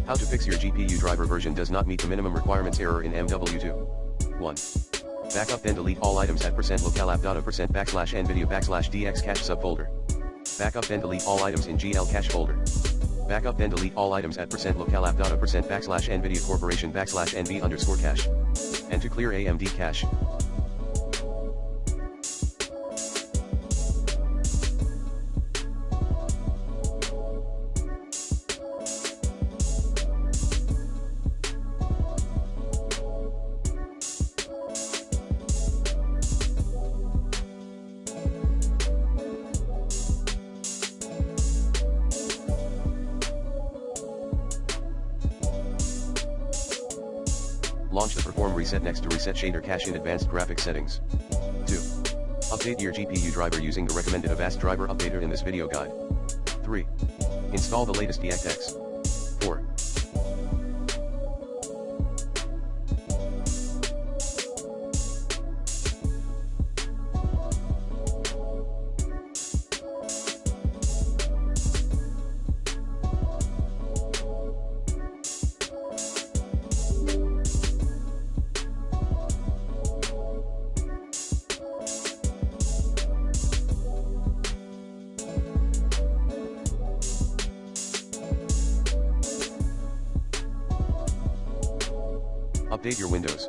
How to fix your GPU driver version does not meet the minimum requirements error in MW2. 1. Backup then delete all items at %localapp.a%\nvidia\dx cache subfolder. Backup then delete all items in GL cache folder. Backup then delete all items at %localapp.a%\nvidia corporation\nv_cache. And to clear AMD cache. Launch the Perform Reset next to Reset Shader Cache in Advanced Graphics Settings. 2. Update your GPU driver using the recommended Avast driver updater in this video guide. 3. Install the latest DirectX. 4. Update your Windows.